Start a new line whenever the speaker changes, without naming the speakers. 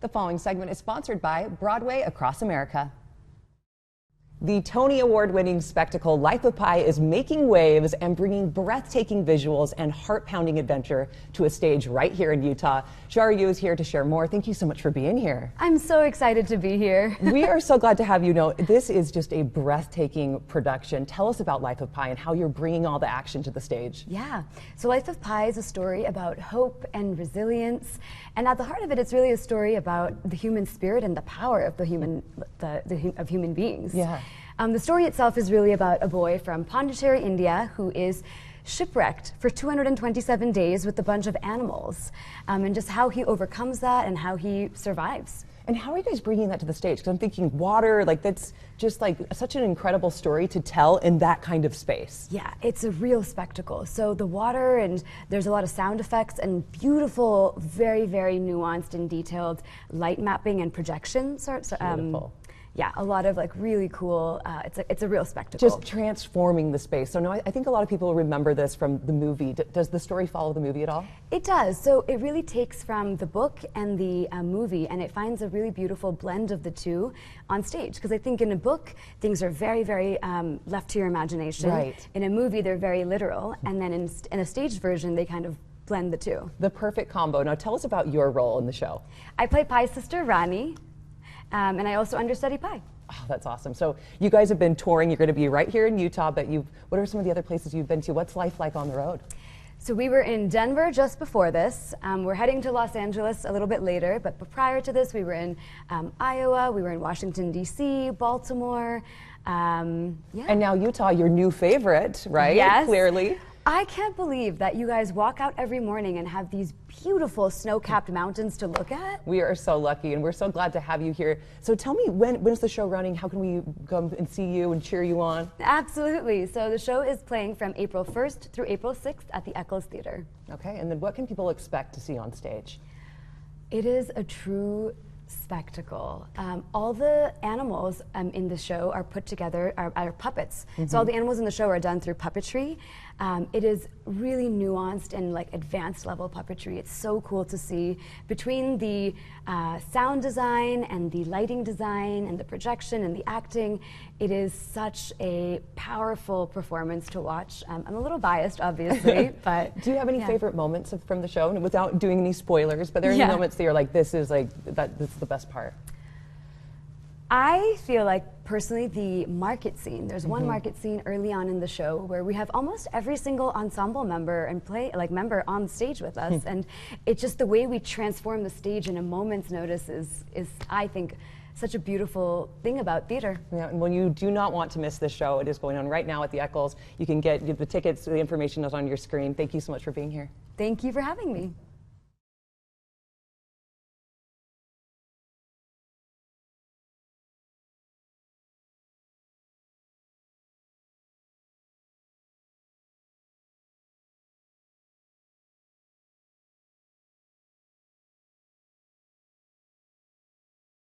The following segment is sponsored by Broadway Across America. The Tony Award-winning spectacle Life of Pi is making waves and bringing breathtaking visuals and heart-pounding adventure to a stage right here in Utah. Shara Yu is here to share more. Thank you so much for being here.
I'm so excited to be here.
We are so glad to have you. Know this is just a breathtaking production. Tell us about Life of Pi and how you're bringing all the action to the stage.
Yeah, so Life of Pi is a story about hope and resilience, and at the heart of it, it's really a story about the human spirit and the power of the human beings.
Yeah.
The story itself is really about a boy from Pondicherry, India, who is shipwrecked for 227 days with a bunch of animals, and just how he overcomes that and how he survives.
And how are you guys bringing that to the stage? Because I'm thinking water, like that's just like such an incredible story to tell in that kind of space.
Yeah, it's a real spectacle. So the water, and there's a lot of sound effects and beautiful, very, very nuanced and detailed light mapping and projection.
Beautiful.
Yeah, a lot of like really cool, it's a real spectacle.
Just transforming the space. So no, I think a lot of people remember this from the movie. Does the story follow the movie at all?
It does. So it really takes from the book and the movie, and it finds a really beautiful blend of the two on stage. Because I think in a book, things are very, very left to your imagination.
Right.
In a movie, they're very literal. And then in a staged version, they kind of blend the two.
The perfect combo. Now tell us about your role in the show.
I play Pi's sister, Rani. And I also understudy Pi.
Oh, that's awesome. So you guys have been touring. You're going to be right here in Utah, but what are some of the other places you've been to? What's life like on the road?
So we were in Denver just before this. We're heading to Los Angeles a little bit later, but prior to this, we were in Iowa, we were in Washington, D.C., Baltimore. Yeah.
And now Utah, your new favorite, right?
Yes.
Clearly.
I can't believe that you guys walk out every morning and have these beautiful snow-capped mountains to look at.
We are so lucky, and we're so glad to have you here. So tell me, when is the show running? How can we come and see you and cheer you on?
Absolutely. So the show is playing from April 1st through April 6th at the Eccles Theater.
Okay, and then what can people expect to see on stage?
It is a true spectacle. All the animals in the show are put together, are puppets. Mm-hmm. So all the animals in the show are done through puppetry. It is really nuanced and like advanced level puppetry. It's so cool to see between the sound design and the lighting design and the projection and the acting. It is such a powerful performance to watch. I'm a little biased, obviously, but
do you have any favorite moments from the show? And without doing any spoilers, but there are any moments that you're like, this is the best part?
I feel like personally the market scene. There's one market scene early on in the show where we have almost every single ensemble member and member on stage with us, and it's just the way we transform the stage in a moment's notice is I think such a beautiful thing about theater.
Yeah, and well, you do not want to miss this show. It is going on right now at the Eccles. You can get the tickets. The information is on your screen. Thank you so much for being here.
Thank you for having me.